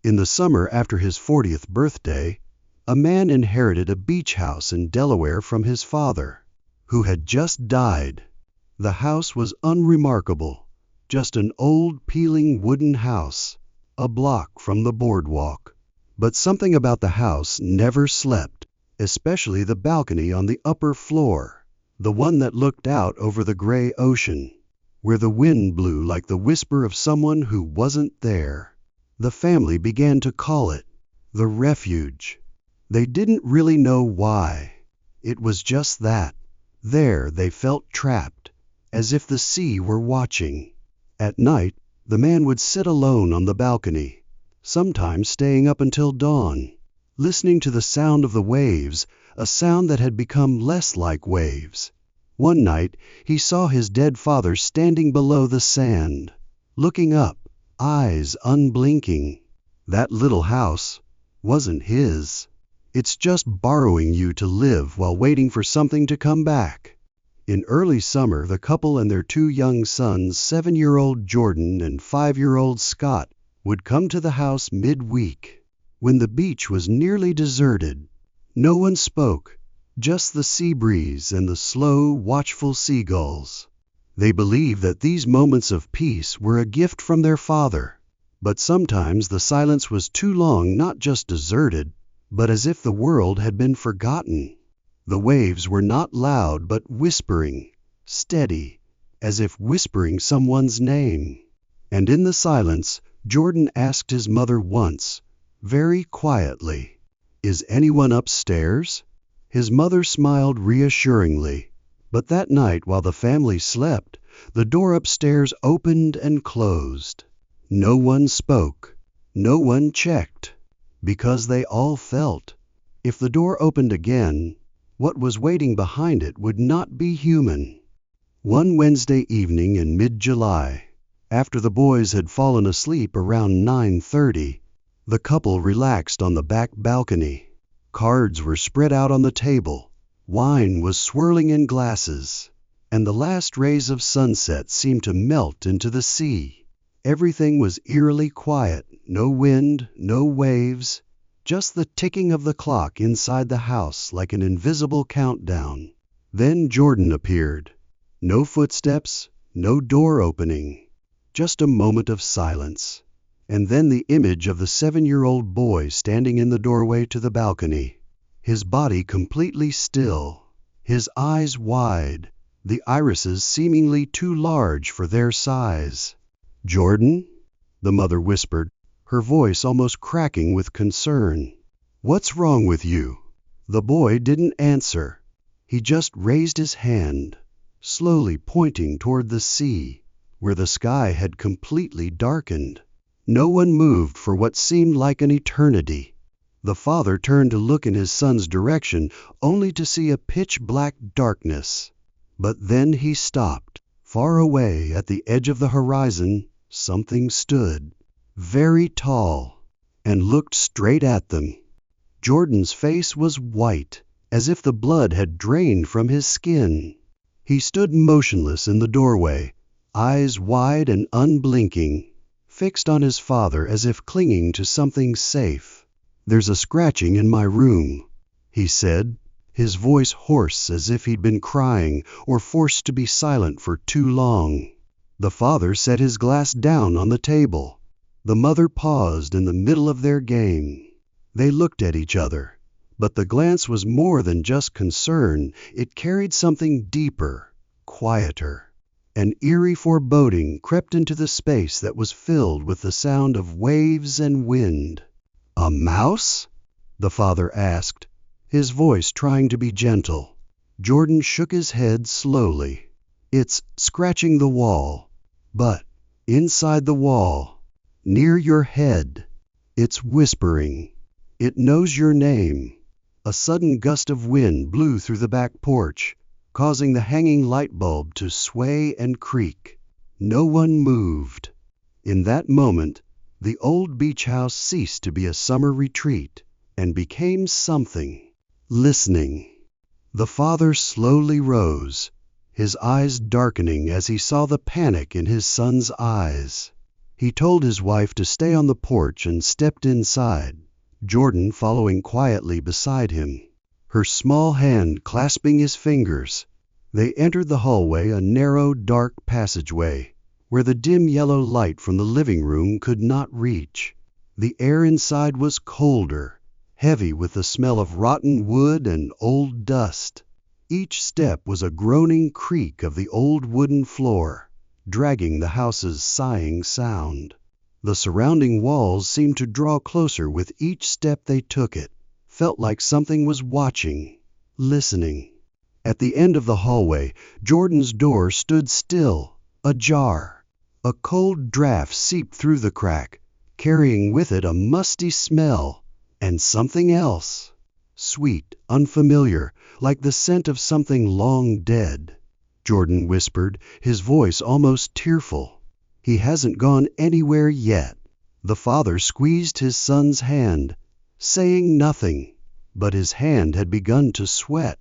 In the summer after his 40th birthday, a man inherited a beach house in Delaware from his father, who had just died. The house was unremarkable, just an old peeling wooden house, a block from the boardwalk. But something about the house never slept, especially the balcony on the upper floor, the one that looked out over the gray ocean, where the wind blew like the whisper of someone who wasn't there. The family began to call it the refuge. They didn't really know why. It was just that. There they felt trapped, as if the sea were watching. At night, the man would sit alone on the balcony, sometimes staying up until dawn, listening to the sound of the waves, a sound that had become less like waves. One night, he saw his dead father standing below the sand, looking up, eyes unblinking. That little house wasn't his. It's just borrowing you to live while waiting for something to come back. In early summer, the couple and their two young sons, 7-year-old Jordan and 5-year-old Scott, would come to the house midweek, when the beach was nearly deserted. No one spoke, just the sea breeze and the slow, watchful seagulls. They believed that these moments of peace were a gift from their father, but sometimes the silence was too long, not just deserted, but as if the world had been forgotten. The waves were not loud, but whispering, steady, as if whispering someone's name. And in the silence, Jordan asked his mother once, very quietly, "Is anyone upstairs?" His mother smiled reassuringly, but that night while the family slept, the door upstairs opened and closed. No one spoke, no one checked, because they all felt, if the door opened again, what was waiting behind it would not be human. One Wednesday evening in mid-July, after the boys had fallen asleep around 9:30, the couple relaxed on the back balcony. Cards were spread out on the table, wine was swirling in glasses, and the last rays of sunset seemed to melt into the sea. Everything was eerily quiet, no wind, no waves, just the ticking of the clock inside the house like an invisible countdown. Then Jordan appeared. No footsteps, no door opening, just a moment of silence. And then the image of the 7-year-old boy standing in the doorway to the balcony, his body completely still, his eyes wide, the irises seemingly too large for their size. "Jordan?" the mother whispered, her voice almost cracking with concern. "What's wrong with you?" The boy didn't answer. He just raised his hand, slowly pointing toward the sea, where the sky had completely darkened. No one moved for what seemed like an eternity. The father turned to look in his son's direction, only to see a pitch-black darkness. But then he stopped. Far away at the edge of the horizon, something stood, very tall, and looked straight at them. Jordan's face was white, as if the blood had drained from his skin. He stood motionless in the doorway, eyes wide and unblinking, fixed on his father as if clinging to something safe. "There's a scratching in my room," he said, his voice hoarse as if he'd been crying or forced to be silent for too long. The father set his glass down on the table. The mother paused in the middle of their game. They looked at each other, but the glance was more than just concern. It carried something deeper, quieter. An eerie foreboding crept into the space that was filled with the sound of waves and wind. "A mouse?" the father asked, his voice trying to be gentle. Jordan shook his head slowly. "It's scratching the wall, but inside the wall, near your head, it's whispering. It knows your name." A sudden gust of wind blew through the back porch, causing the hanging light bulb to sway and creak. No one moved. In that moment, the old beach house ceased to be a summer retreat and became something. Listening. The father slowly rose, his eyes darkening as he saw the panic in his son's eyes. He told his wife to stay on the porch and stepped inside, Jordan following quietly beside him, her small hand clasping his fingers. They entered the hallway, a narrow, dark passageway, where the dim yellow light from the living room could not reach. The air inside was colder, heavy with the smell of rotten wood and old dust. Each step was a groaning creak of the old wooden floor, dragging the house's sighing sound. The surrounding walls seemed to draw closer with each step they took. It felt like something was watching, listening. At the end of the hallway, Jordan's door stood still, ajar. A cold draft seeped through the crack, carrying with it a musty smell, and something else. Sweet, unfamiliar, like the scent of something long dead. Jordan whispered, his voice almost tearful. "He hasn't gone anywhere yet." The father squeezed his son's hand, saying nothing, but his hand had begun to sweat.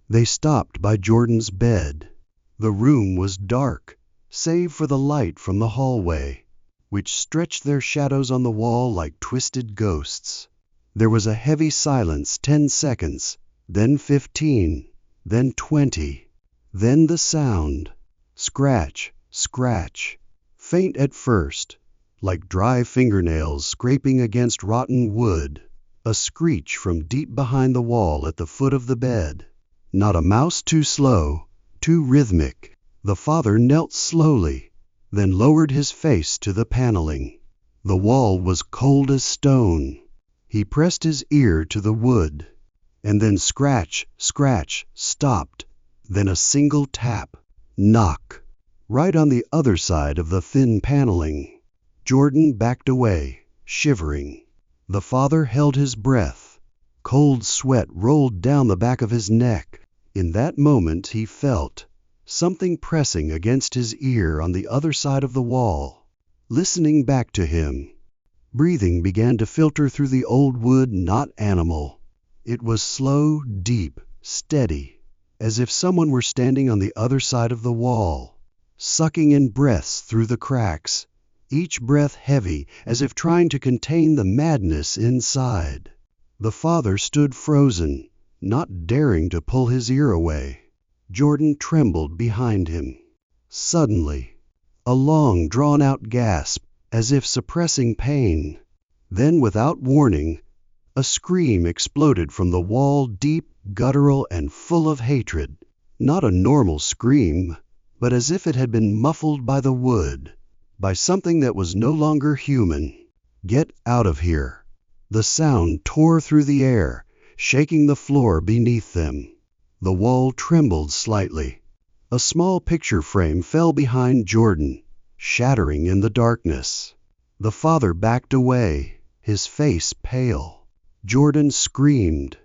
They stopped by Jordan's bed. The room was dark, save for the light from the hallway, which stretched their shadows on the wall like twisted ghosts. There was a heavy silence, 10 seconds, then 15, then 20. Then the sound. Scratch, scratch. Faint at first, like dry fingernails scraping against rotten wood. A screech from deep behind the wall at the foot of the bed. Not a mouse too slow, too rhythmic. The father knelt slowly, then lowered his face to the paneling. The wall was cold as stone. He pressed his ear to the wood, and then scratch, scratch, stopped, then a single tap, knock, right on the other side of the thin paneling. Jordan backed away, shivering. The father held his breath. Cold sweat rolled down the back of his neck. In that moment he felt something pressing against his ear on the other side of the wall, listening back to him. Breathing began to filter through the old wood, not animal. It was slow, deep, steady, as if someone were standing on the other side of the wall, sucking in breaths through the cracks, each breath heavy, as if trying to contain the madness inside. The father stood frozen, not daring to pull his ear away. Jordan trembled behind him. Suddenly, a long, drawn-out gasp, as if suppressing pain. Then, without warning, a scream exploded from the wall, deep, guttural, and full of hatred. Not a normal scream, but as if it had been muffled by the wood, by something that was no longer human. "Get out of here!" The sound tore through the air, shaking the floor beneath them. The wall trembled slightly. A small picture frame fell behind Jordan, shattering in the darkness. The father backed away, his face pale. Jordan screamed.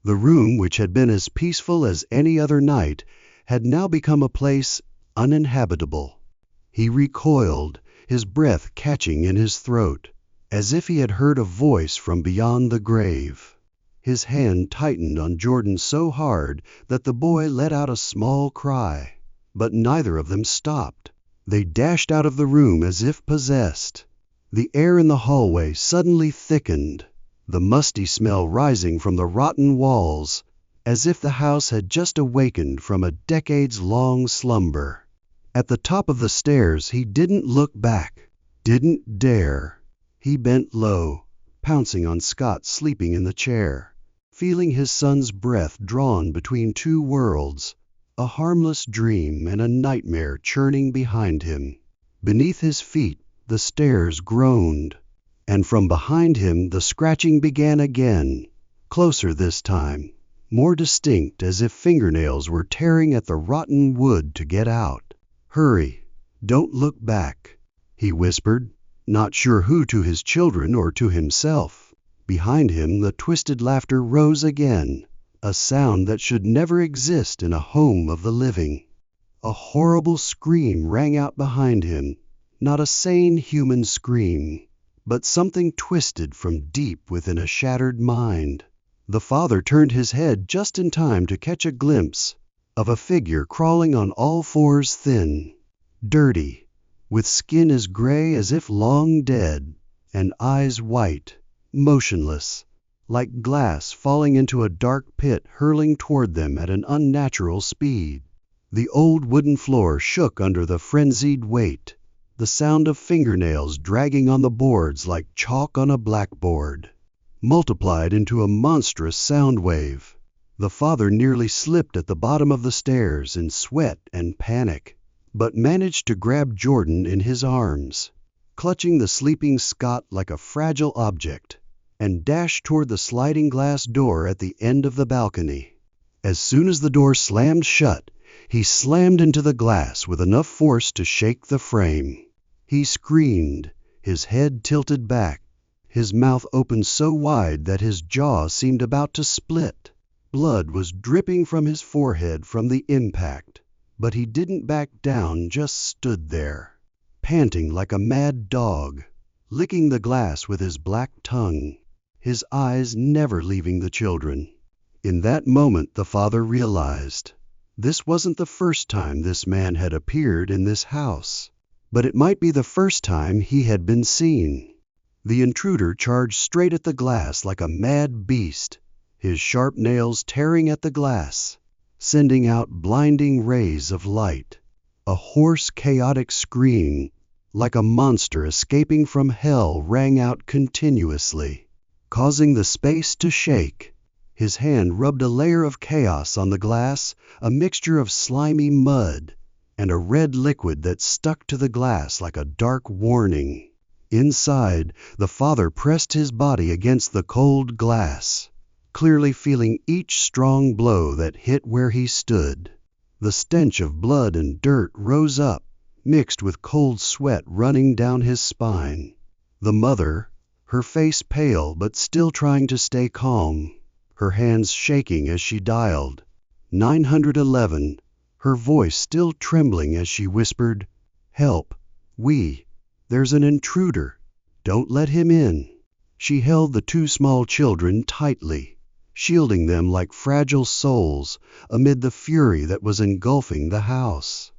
The room, which had been as peaceful as any other night, had now become a place uninhabitable. He recoiled, his breath catching in his throat, as if he had heard a voice from beyond the grave. His hand tightened on Jordan so hard that the boy let out a small cry, but neither of them stopped. They dashed out of the room as if possessed. The air in the hallway suddenly thickened, the musty smell rising from the rotten walls, as if the house had just awakened from a decades-long slumber. At the top of the stairs he didn't look back, didn't dare. He bent low, pouncing on Scott sleeping in the chair, feeling his son's breath drawn between two worlds, a harmless dream and a nightmare churning behind him. Beneath his feet, the stairs groaned, and from behind him the scratching began again, closer this time, more distinct, as if fingernails were tearing at the rotten wood to get out. "Hurry, don't look back," he whispered, not sure who, to his children or to himself. Behind him the twisted laughter rose again, a sound that should never exist in a home of the living. A horrible scream rang out behind him, not a sane human scream, but something twisted from deep within a shattered mind. The father turned his head just in time to catch a glimpse of a figure crawling on all fours, thin, dirty, with skin as gray as if long dead, and eyes white, motionless, like glass falling into a dark pit hurling toward them at an unnatural speed. The old wooden floor shook under the frenzied weight, the sound of fingernails dragging on the boards like chalk on a blackboard, multiplied into a monstrous sound wave. The father nearly slipped at the bottom of the stairs in sweat and panic, but managed to grab Jordan in his arms, clutching the sleeping Scot like a fragile object, and dashed toward the sliding glass door at the end of the balcony. As soon as the door slammed shut, he slammed into the glass with enough force to shake the frame. He screamed, his head tilted back, his mouth opened so wide that his jaw seemed about to split. Blood was dripping from his forehead from the impact, but he didn't back down, just stood there, panting like a mad dog, licking the glass with his black tongue, his eyes never leaving the children. In that moment the father realized this wasn't the first time this man had appeared in this house, but it might be the first time he had been seen. The intruder charged straight at the glass like a mad beast, his sharp nails tearing at the glass, sending out blinding rays of light. A hoarse, chaotic scream, like a monster escaping from hell, rang out continuously, causing the space to shake. His hand rubbed a layer of chaos on the glass, a mixture of slimy mud and a red liquid that stuck to the glass like a dark warning. Inside, the father pressed his body against the cold glass, clearly feeling each strong blow that hit where he stood. The stench of blood and dirt rose up, mixed with cold sweat running down his spine. The mother, her face pale but still trying to stay calm, her hands shaking as she dialed 911, her voice still trembling as she whispered, "Help, there's an intruder. Don't let him in." She held the two small children tightly, shielding them like fragile souls amid the fury that was engulfing the house.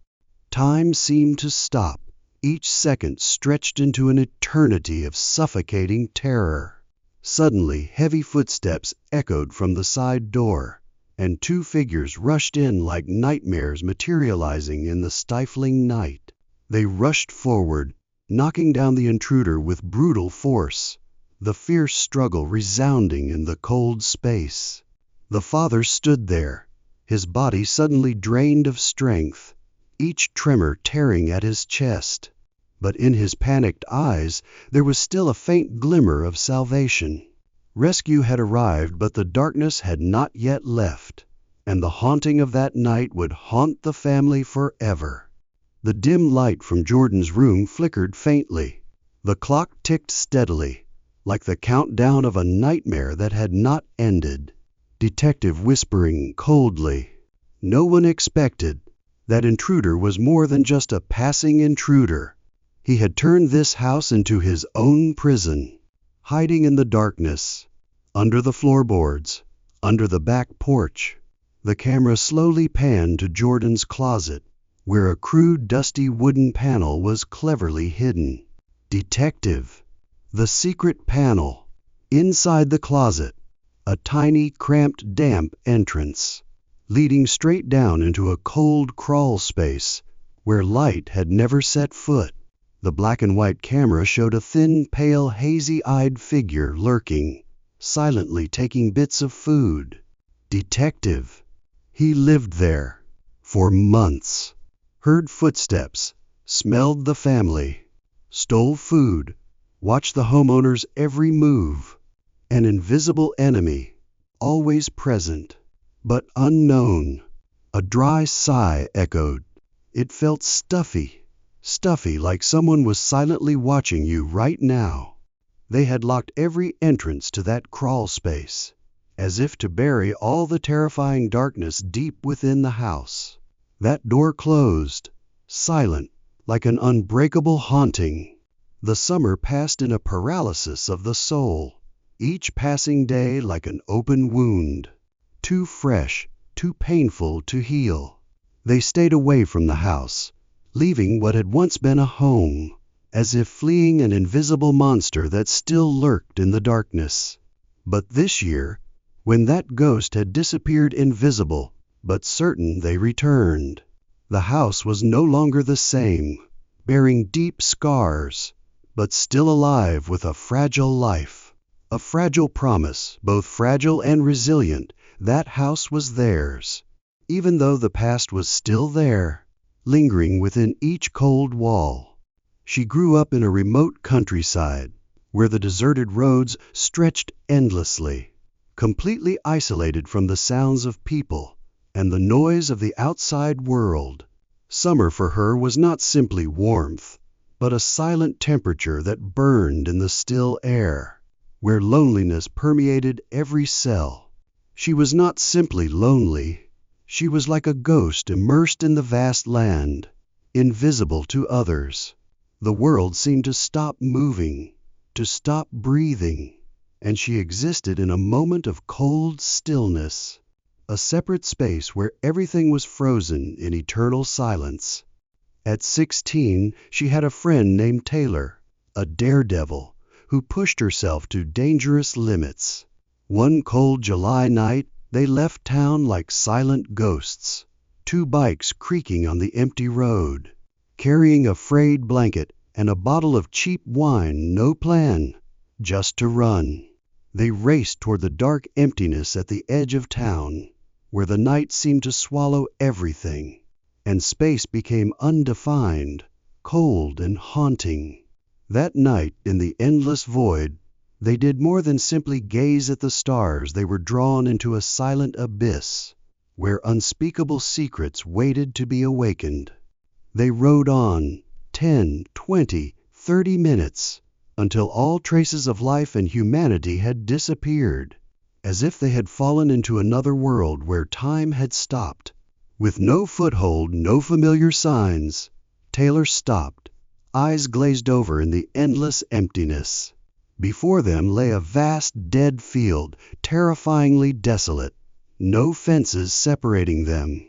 Time seemed to stop, each second stretched into an eternity of suffocating terror. Suddenly, heavy footsteps echoed from the side door, and two figures rushed in like nightmares materializing in the stifling night. They rushed forward, knocking down the intruder with brutal force, the fierce struggle resounding in the cold space. The father stood there, his body suddenly drained of strength, each tremor tearing at his chest. But in his panicked eyes there was still a faint glimmer of salvation. Rescue had arrived, but the darkness had not yet left, and the haunting of that night would haunt the family forever. The dim light from Jordan's room flickered faintly. The clock ticked steadily, like the countdown of a nightmare that had not ended. Detective whispering coldly, "No one expected. That intruder was more than just a passing intruder. He had turned this house into his own prison." Hiding in the darkness, under the floorboards, under the back porch, the camera slowly panned to Jordan's closet, where a crude, dusty wooden panel was cleverly hidden. Detective. The secret panel. Inside the closet, a tiny, cramped, damp entrance, leading straight down into a cold crawl space where light had never set foot. The black and white camera showed a thin, pale, hazy-eyed figure lurking, silently taking bits of food. Detective. He lived there for months, heard footsteps, smelled the family, stole food, watched the homeowner's every move. An invisible enemy, always present, but unknown. A dry sigh echoed. It felt stuffy like someone was silently watching you right now. They had locked every entrance to that crawl space, as if to bury all the terrifying darkness deep within the house. That door closed, silent, like an unbreakable haunting. The summer passed in a paralysis of the soul, each passing day like an open wound, too fresh, too painful to heal. They stayed away from the house, leaving what had once been a home, as if fleeing an invisible monster that still lurked in the darkness. But this year, when that ghost had disappeared invisible, but certain they returned, the house was no longer the same, bearing deep scars, but still alive with a fragile life, a fragile promise, both fragile and resilient. That house was theirs, even though the past was still there, lingering within each cold wall. She grew up in a remote countryside, where the deserted roads stretched endlessly, completely isolated from the sounds of people and the noise of the outside world. Summer for her was not simply warmth, but a silent temperature that burned in the still air, where loneliness permeated every cell. She was not simply lonely, she was like a ghost immersed in the vast land, invisible to others. The world seemed to stop moving, to stop breathing, and she existed in a moment of cold stillness, a separate space where everything was frozen in eternal silence. At 16, she had a friend named Taylor, a daredevil, who pushed herself to dangerous limits. One cold July night, they left town like silent ghosts, 2 bikes creaking on the empty road, carrying a frayed blanket and a bottle of cheap wine. No plan, just to run. They raced toward the dark emptiness at the edge of town, where the night seemed to swallow everything, and space became undefined, cold and haunting. That night, in the endless void, they did more than simply gaze at the stars. They were drawn into a silent abyss, where unspeakable secrets waited to be awakened. They rode on, 10, 20, 30 minutes, until all traces of life and humanity had disappeared, as if they had fallen into another world where time had stopped. With no foothold, no familiar signs, Taylor stopped, eyes glazed over in the endless emptiness. Before them lay a vast dead field, terrifyingly desolate, no fences separating them,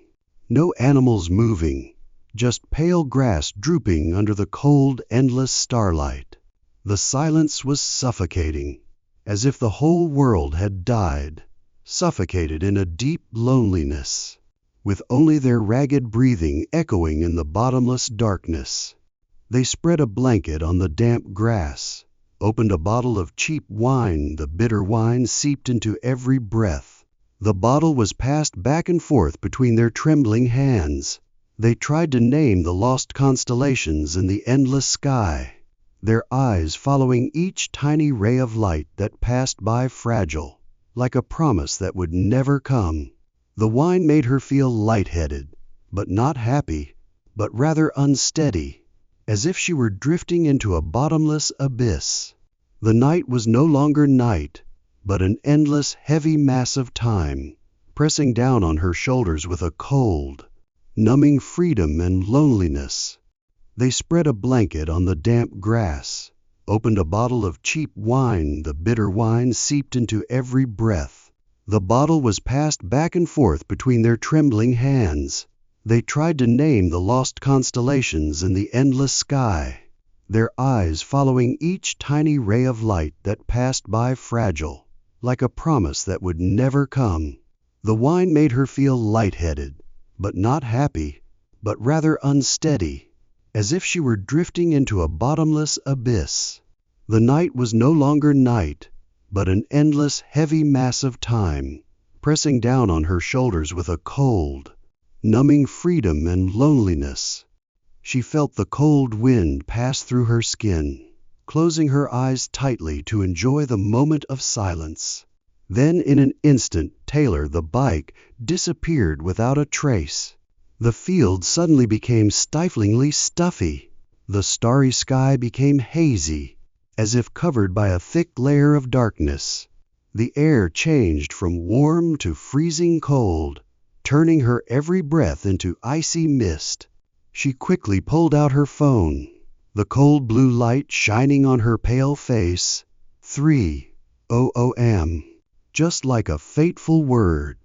no animals moving, just pale grass drooping under the cold, endless starlight. The silence was suffocating, as if the whole world had died, suffocated in a deep loneliness, with only their ragged breathing echoing in the bottomless darkness. They spread a blanket on the damp grass, opened a bottle of cheap wine. The bitter wine seeped into every breath. The bottle was passed back and forth between their trembling hands. They tried to name the lost constellations in the endless sky, their eyes following each tiny ray of light that passed by, fragile, like a promise that would never come. The wine made her feel lightheaded, but not happy, but rather unsteady, as if she were drifting into a bottomless abyss. The night was no longer night, but an endless, heavy mass of time, pressing down on her shoulders with a cold, numbing freedom and loneliness. They spread a blanket on the damp grass, opened a bottle of cheap wine. The bitter wine seeped into every breath. The bottle was passed back and forth between their trembling hands. They tried to name the lost constellations in the endless sky, their eyes following each tiny ray of light that passed by, fragile, like a promise that would never come. The wine made her feel lightheaded, but not happy, but rather unsteady, as if she were drifting into a bottomless abyss. The night was no longer night, but an endless, heavy mass of time, pressing down on her shoulders with a cold, numbing freedom and loneliness. She felt the cold wind pass through her skin, closing her eyes tightly to enjoy the moment of silence. Then in an instant, Taylor, the bike, disappeared without a trace. The field suddenly became stiflingly stuffy. The starry sky became hazy, as if covered by a thick layer of darkness. The air changed from warm to freezing cold, turning her every breath into icy mist. She quickly pulled out her phone, the cold blue light shining on her pale face. 3:00 a.m. Just like a fateful word.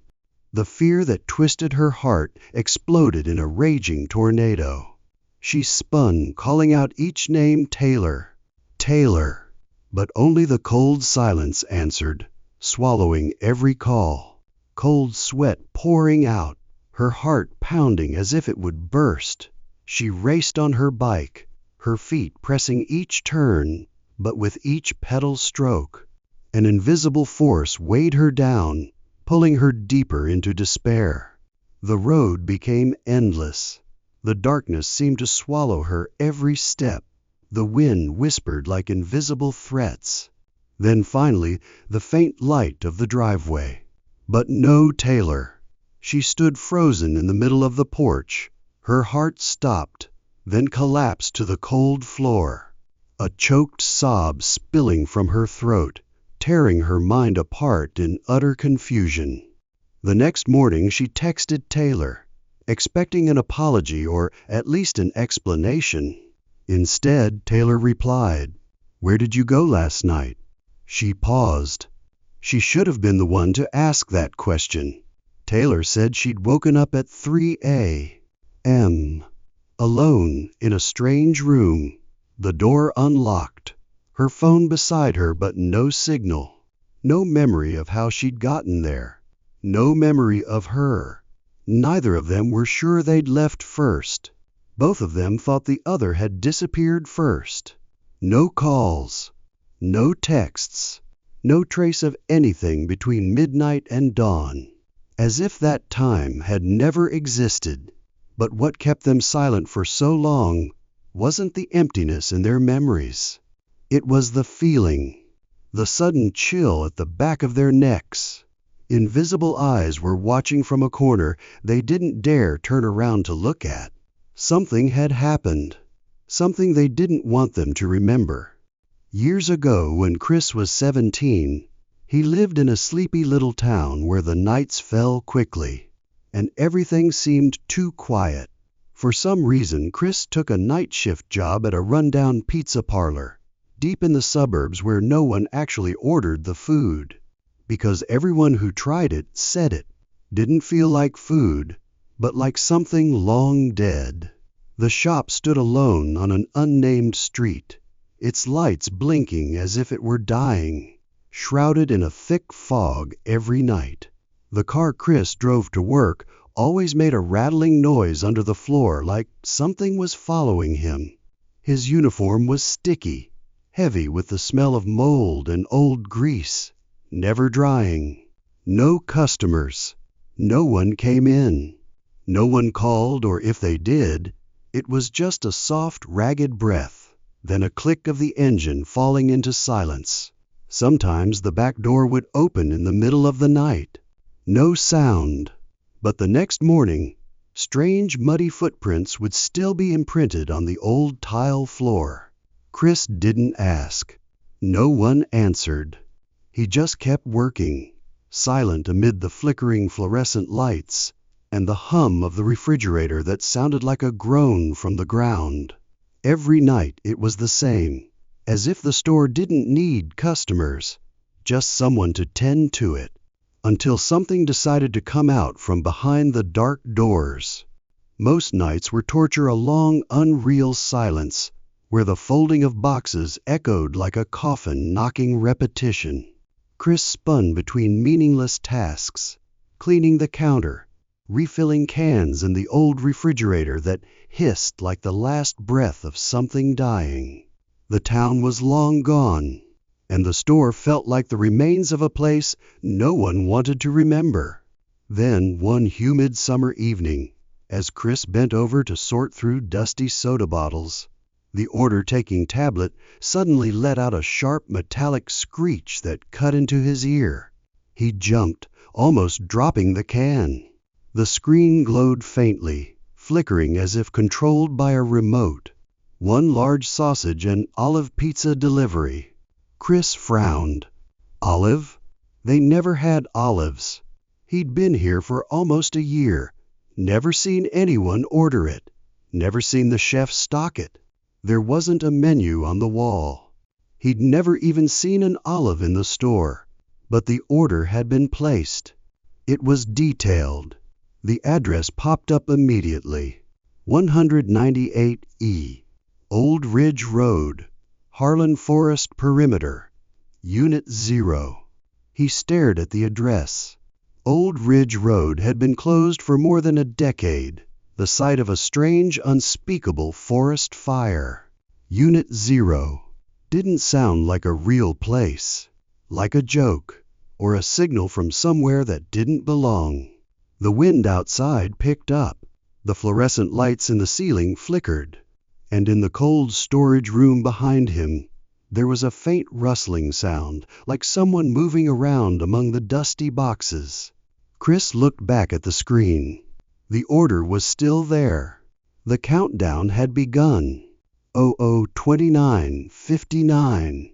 The fear that twisted her heart exploded in a raging tornado. She spun, calling out each name: Taylor, Taylor. But only the cold silence answered, swallowing every call. Cold sweat pouring out, her heart pounding as if it would burst. She raced on her bike, her feet pressing each turn, but with each pedal stroke, an invisible force weighed her down, pulling her deeper into despair. The road became endless. The darkness seemed to swallow her every step. The wind whispered like invisible threats. Then finally, the faint light of the driveway. But no Taylor. She stood frozen in the middle of the porch. Her heart stopped, then collapsed to the cold floor. A choked sob spilling from her throat, tearing her mind apart in utter confusion. The next morning she texted Taylor, expecting an apology or at least an explanation. Instead, Taylor replied, "Where did you go last night?" She paused. She should have been the one to ask that question. Taylor said she'd woken up at 3 a.m., alone in a strange room, the door unlocked, her phone beside her but no signal. No memory of how she'd gotten there. No memory of her. Neither of them were sure they'd left first. Both of them thought the other had disappeared first. No calls, no texts, no trace of anything between midnight and dawn. As if that time had never existed. But what kept them silent for so long wasn't the emptiness in their memories. It was the feeling, the sudden chill at the back of their necks. Invisible eyes were watching from a corner they didn't dare turn around to look at. Something had happened, something they didn't want them to remember. Years ago, when Chris was 17, he lived in a sleepy little town where the nights fell quickly, and everything seemed too quiet. For some reason, Chris took a night shift job at a rundown pizza parlor, deep in the suburbs where no one actually ordered the food, because everyone who tried it said it didn't feel like food, but like something long dead. The shop stood alone on an unnamed street, its lights blinking as if it were dying, shrouded in a thick fog every night. The car Chris drove to work always made a rattling noise under the floor, like something was following him. His uniform was sticky, heavy with the smell of mold and old grease, never drying. No customers. No one came in. No one called, or if they did, it was just a soft, ragged breath, then a click of the engine falling into silence. Sometimes the back door would open in the middle of the night. No sound. But the next morning, strange muddy footprints would still be imprinted on the old tile floor. Chris didn't ask. No one answered. He just kept working, silent amid the flickering fluorescent lights and the hum of the refrigerator that sounded like a groan from the ground. Every night it was the same, as if the store didn't need customers, just someone to tend to it, until something decided to come out from behind the dark doors. Most nights were torture, a long, unreal silence, where the folding of boxes echoed like a coffin knocking repetition. Chris spun between meaningless tasks, cleaning the counter, refilling cans in the old refrigerator that hissed like the last breath of something dying. The town was long gone, and the store felt like the remains of a place no one wanted to remember. Then, one humid summer evening, as Chris bent over to sort through dusty soda bottles, the order-taking tablet suddenly let out a sharp metallic screech that cut into his ear. He jumped, almost dropping the can. The screen glowed faintly, flickering as if controlled by a remote. One large sausage and olive pizza delivery. Chris frowned. Olive? They never had olives. He'd been here for almost a year, never seen anyone order it, never seen the chef stock it. There wasn't a menu on the wall. He'd never even seen an olive in the store, but the order had been placed. It was detailed. The address popped up immediately. 198E, Old Ridge Road, Harlan Forest Perimeter, Unit 0. He stared at the address. Old Ridge Road had been closed for more than a decade, the site of a strange, unspeakable forest fire. Unit 0 didn't sound like a real place, like a joke, or a signal from somewhere that didn't belong. The wind outside picked up. The fluorescent lights in the ceiling flickered, and in the cold storage room behind him, there was a faint rustling sound, like someone moving around among the dusty boxes. Chris looked back at the screen. The order was still there. The countdown had begun. 00:29:59.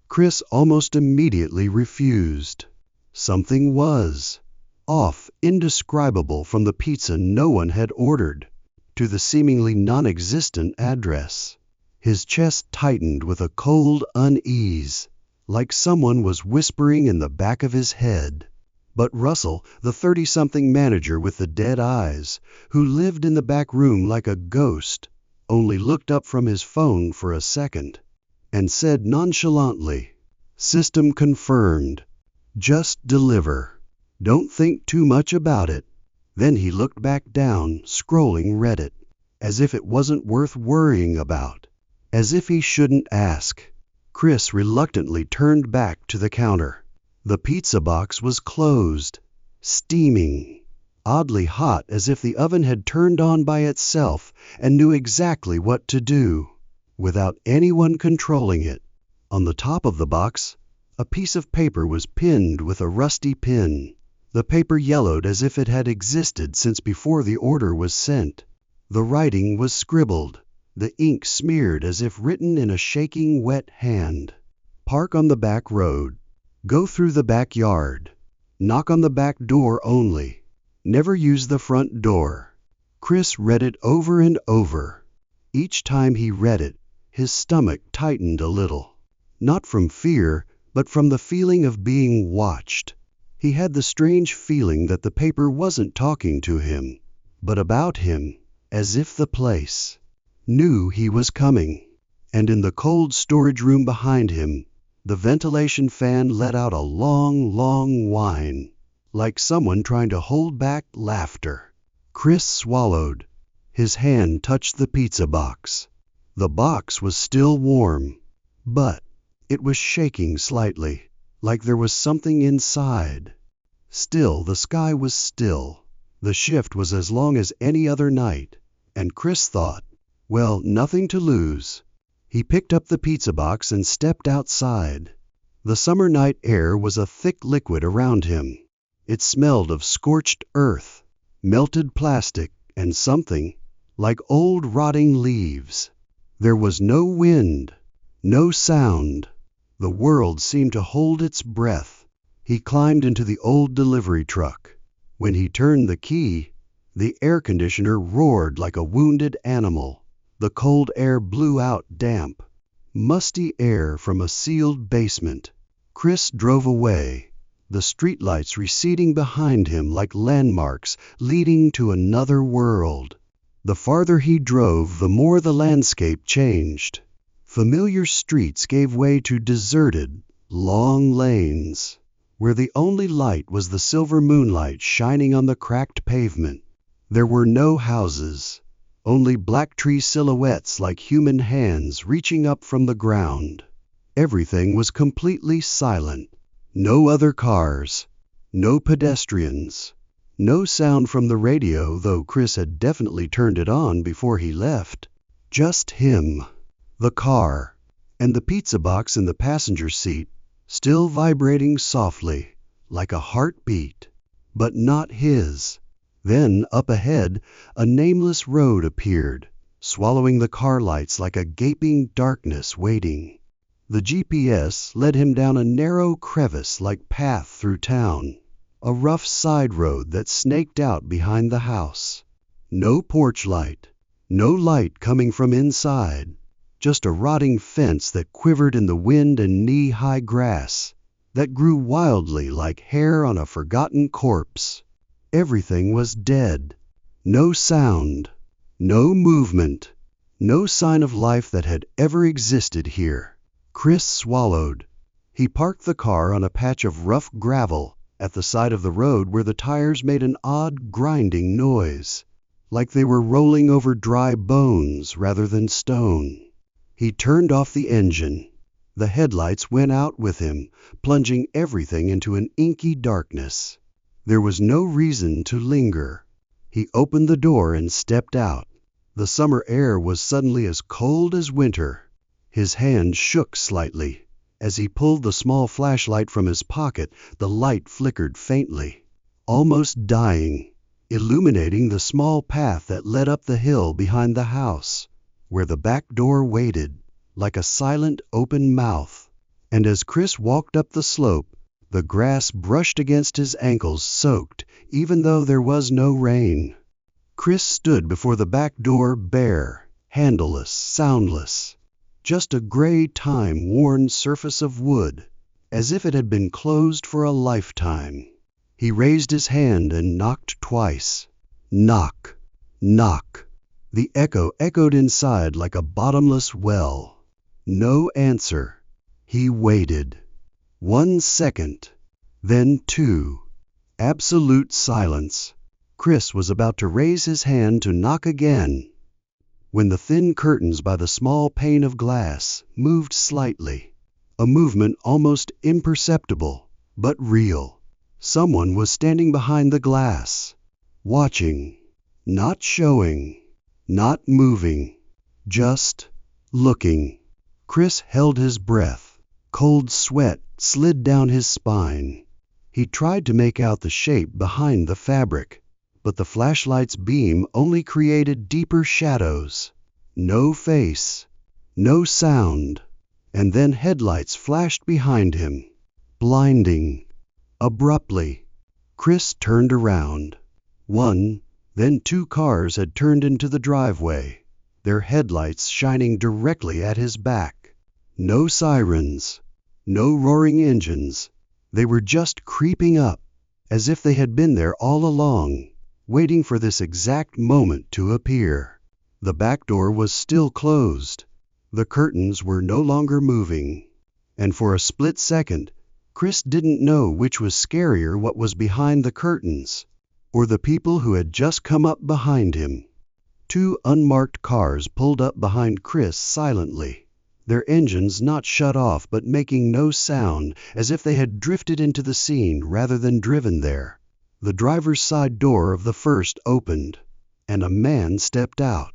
Chris almost immediately refused. Something was off, indescribable from the pizza no one had ordered, to the seemingly non-existent address. His chest tightened with a cold unease, like someone was whispering in the back of his head. But Russell, the 30-something manager with the dead eyes, who lived in the back room like a ghost, only looked up from his phone for a second and said nonchalantly, "System confirmed. Just deliver. Don't think too much about it." Then he looked back down, scrolling Reddit, as if it wasn't worth worrying about, as if he shouldn't ask. Chris reluctantly turned back to the counter. The pizza box was closed, steaming, oddly hot, as if the oven had turned on by itself and knew exactly what to do, without anyone controlling it. On the top of the box, a piece of paper was pinned with a rusty pin. The paper yellowed as if it had existed since before the order was sent. The writing was scribbled, the ink smeared as if written in a shaking wet hand. Park on the back road. Go through the backyard. Knock on the back door only. Never use the front door. Chris read it over and over. Each time he read it, his stomach tightened a little. Not from fear, but from the feeling of being watched. He had the strange feeling that the paper wasn't talking to him, but about him, as if the place knew he was coming. And in the cold storage room behind him, the ventilation fan let out a long, long whine, like someone trying to hold back laughter. Chris swallowed. His hand touched the pizza box. The box was still warm, but it was shaking slightly, like there was something inside. Still, the sky was still. The shift was as long as any other night, and Chris thought, well, nothing to lose. He picked up the pizza box and stepped outside. The summer night air was a thick liquid around him. It smelled of scorched earth, melted plastic, and something like old rotting leaves. There was no wind, no sound. The world seemed to hold its breath. He climbed into the old delivery truck. When he turned the key, the air conditioner roared like a wounded animal. The cold air blew out damp, musty air from a sealed basement. Chris drove away, the streetlights receding behind him like landmarks leading to another world. The farther he drove, the more the landscape changed. Familiar streets gave way to deserted, long lanes, where the only light was the silver moonlight shining on the cracked pavement. There were no houses, only black tree silhouettes like human hands reaching up from the ground. Everything was completely silent. No other cars, no pedestrians, no sound from the radio, though Chris had definitely turned it on before he left. Just him, the car, and the pizza box in the passenger seat, still vibrating softly, like a heartbeat, but not his. Then, up ahead, a nameless road appeared, swallowing the car lights like a gaping darkness waiting. The GPS led him down a narrow crevice-like path through town, a rough side road that snaked out behind the house. No porch light, no light coming from inside, just a rotting fence that quivered in the wind and knee-high grass that grew wildly like hair on a forgotten corpse. Everything was dead. No sound, No movement. No sign of life that had ever existed here. Chris swallowed. He parked the car on a patch of rough gravel at the side of the road where the tires made an odd grinding noise, like they were rolling over dry bones rather than stone. He turned off the engine. The headlights went out with him, plunging everything into an inky darkness. There was no reason to linger. He opened the door and stepped out. The summer air was suddenly as cold as winter. His hand shook slightly. As he pulled the small flashlight from his pocket, the light flickered faintly, almost dying, illuminating the small path that led up the hill behind the house, where the back door waited, like a silent open mouth. And as Chris walked up the slope, the grass brushed against his ankles, soaked, even though there was no rain. Chris stood before the back door, bare, handleless, soundless. Just a gray, time-worn surface of wood, as if it had been closed for a lifetime. He raised his hand and knocked twice. Knock, knock. The echo echoed inside like a bottomless well. No answer. He waited. 1 second, then 2. Absolute silence. Chris was about to raise his hand to knock again, when the thin curtains by the small pane of glass moved slightly, a movement almost imperceptible, but real. Someone was standing behind the glass, watching, not showing, not moving, just looking. Chris held his breath. Cold sweat slid down his spine. He tried to make out the shape behind the fabric, but the flashlight's beam only created deeper shadows. No face, no sound, and then headlights flashed behind him, blinding. Abruptly, Chris turned around. 1, then 2 cars had turned into the driveway, their headlights shining directly at his back. No sirens, no roaring engines. They were just creeping up, as if they had been there all along, waiting for this exact moment to appear. The back door was still closed. The curtains were no longer moving. And for a split second, Chris didn't know which was scarier, what was behind the curtains, or the people who had just come up behind him. 2 unmarked cars pulled up behind Chris silently, their engines not shut off but making no sound, as if they had drifted into the scene rather than driven there. The driver's side door of the first opened, and a man stepped out.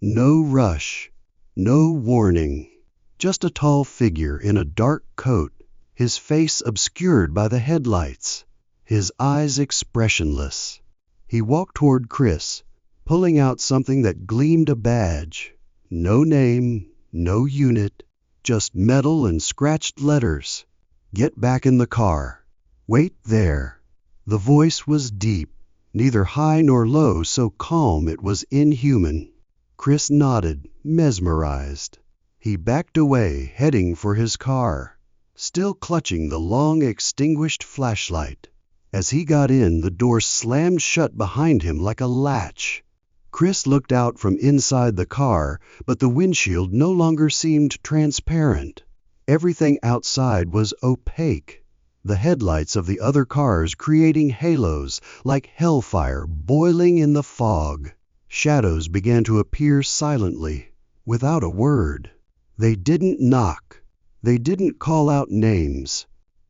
No rush, no warning, just a tall figure in a dark coat, his face obscured by the headlights, his eyes expressionless. He walked toward Chris, pulling out something that gleamed, a badge. No name, no unit, just metal and scratched letters. Get back in the car. Wait there. The voice was deep, neither high nor low, so calm it was inhuman. Chris nodded, mesmerized. He backed away, heading for his car, still clutching the long extinguished flashlight. As he got in, the door slammed shut behind him like a latch. Chris looked out from inside the car, but the windshield no longer seemed transparent. Everything outside was opaque. The headlights of the other cars creating halos like hellfire boiling in the fog. Shadows began to appear silently, without a word. They didn't knock. They didn't call out names.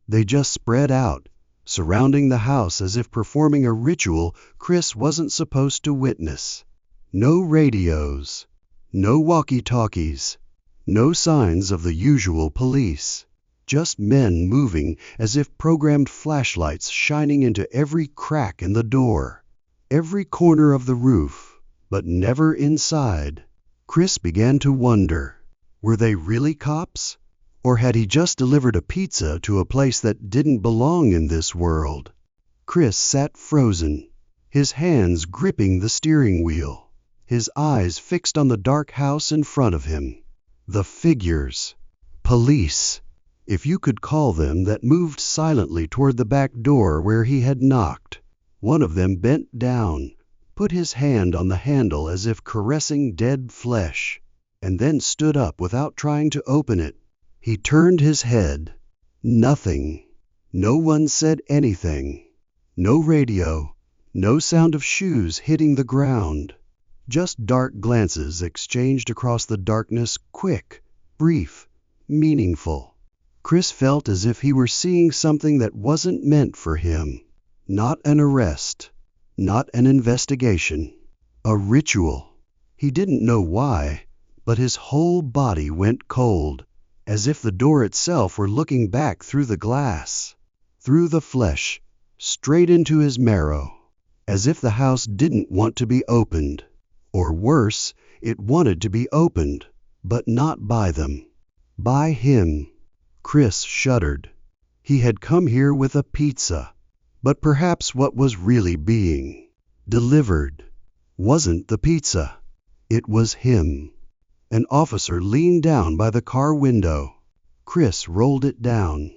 They just spread out, surrounding the house as if performing a ritual Chris wasn't supposed to witness. No radios, no walkie-talkies, no signs of the usual police. Just men moving as if programmed, flashlights shining into every crack in the door, every corner of the roof, but never inside. Chris began to wonder, were they really cops? Or had he just delivered a pizza to a place that didn't belong in this world? Chris sat frozen, his hands gripping the steering wheel, his eyes fixed on the dark house in front of him. The figures, police, if you could call them, that moved silently toward the back door where he had knocked. One of them bent down, put his hand on the handle as if caressing dead flesh, and then stood up without trying to open it. He turned his head. Nothing. No one said anything. No radio. No sound of shoes hitting the ground. Just dark glances exchanged across the darkness, quick, brief, meaningful. Chris felt as if he were seeing something that wasn't meant for him. Not an arrest. Not an investigation. A ritual. He didn't know why, but his whole body went cold, as if the door itself were looking back through the glass, through the flesh, straight into his marrow, as if the house didn't want to be opened. Or worse, it wanted to be opened, but not by them. By him. Chris shuddered. He had come here with a pizza, but perhaps what was really being delivered wasn't the pizza. It was him. An officer leaned down by the car window. Chris rolled it down.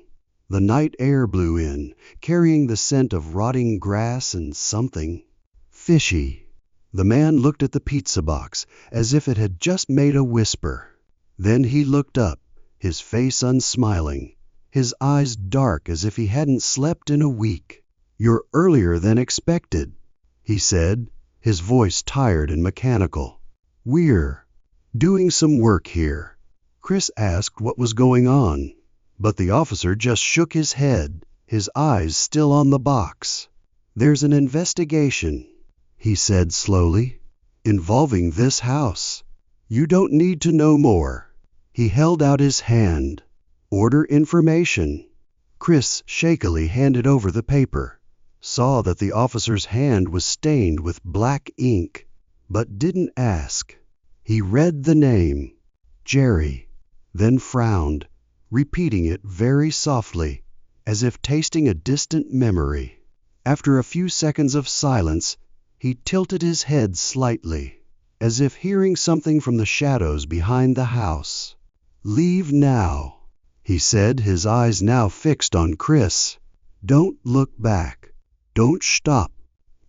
The night air blew in, carrying the scent of rotting grass and something fishy. The man looked at the pizza box as if it had just made a whisper. Then he looked up, his face unsmiling, his eyes dark as if he hadn't slept in a week. "You're earlier than expected," he said, his voice tired and mechanical. "We're doing some work here." Chris asked what was going on, but the officer just shook his head, his eyes still on the box. "There's an investigation," he said slowly, "involving this house. You don't need to know more." He held out his hand. "Order information." Chris shakily handed over the paper, saw that the officer's hand was stained with black ink, but didn't ask. He read the name, Jerry, then frowned, repeating it very softly, as if tasting a distant memory. After a few seconds of silence, he tilted his head slightly, as if hearing something from the shadows behind the house. "Leave now," he said, his eyes now fixed on Chris. "Don't look back. Don't stop.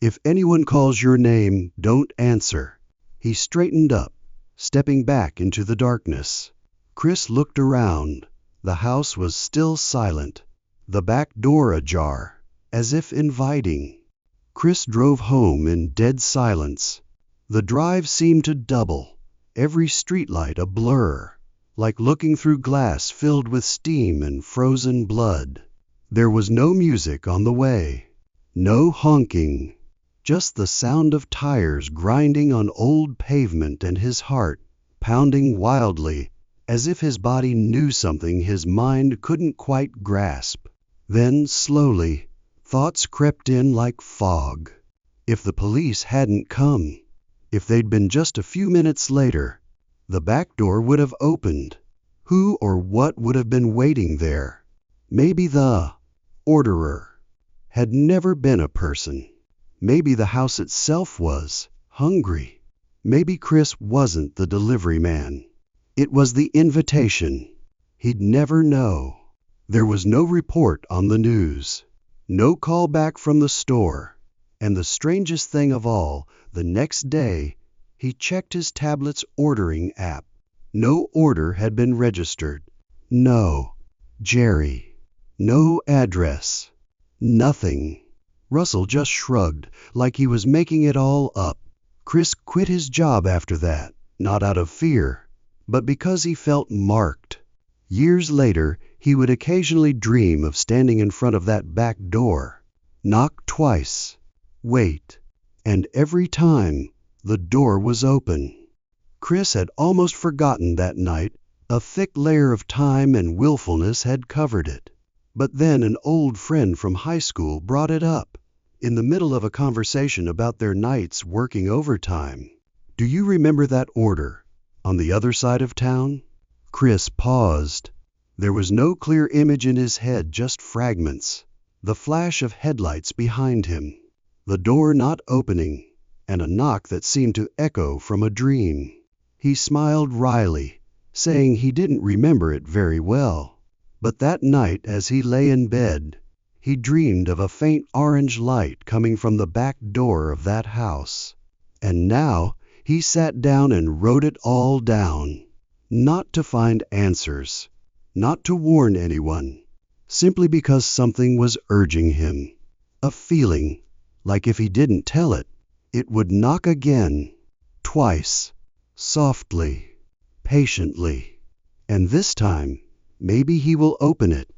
If anyone calls your name, don't answer." He straightened up, stepping back into the darkness. Chris looked around. The house was still silent, the back door ajar, as if inviting. Chris drove home in dead silence. The drive seemed to double, every streetlight a blur, like looking through glass filled with steam and frozen blood. There was no music on the way, no honking, just the sound of tires grinding on old pavement and his heart pounding wildly, as if his body knew something his mind couldn't quite grasp. Then, slowly, thoughts crept in like fog. If the police hadn't come, if they'd been just a few minutes later, the back door would have opened. Who or what would have been waiting there? Maybe the orderer had never been a person. Maybe the house itself was hungry. Maybe Chris wasn't the delivery man. It was the invitation. He'd never know. There was no report on the news, no call back from the store. And the strangest thing of all, the next day, he checked his tablet's ordering app. No order had been registered. No Jerry. No address. Nothing. Russell just shrugged, like he was making it all up. Chris quit his job after that, not out of fear, but because he felt marked. Years later, he would occasionally dream of standing in front of that back door, knock twice, wait, and every time, the door was open. Chris had almost forgotten that night. A thick layer of time and willfulness had covered it. But then an old friend from high school brought it up, in the middle of a conversation about their nights working overtime. "Do you remember that order, on the other side of town?" Chris paused. There was no clear image in his head, just fragments. The flash of headlights behind him, the door not opening, and a knock that seemed to echo from a dream. He smiled wryly, saying he didn't remember it very well. But that night, as he lay in bed, he dreamed of a faint orange light coming from the back door of that house. And now he sat down and wrote it all down. Not to find answers, not to warn anyone, simply because something was urging him. A feeling, like if he didn't tell it, it would knock again, twice, softly, patiently. And this time, maybe he will open it.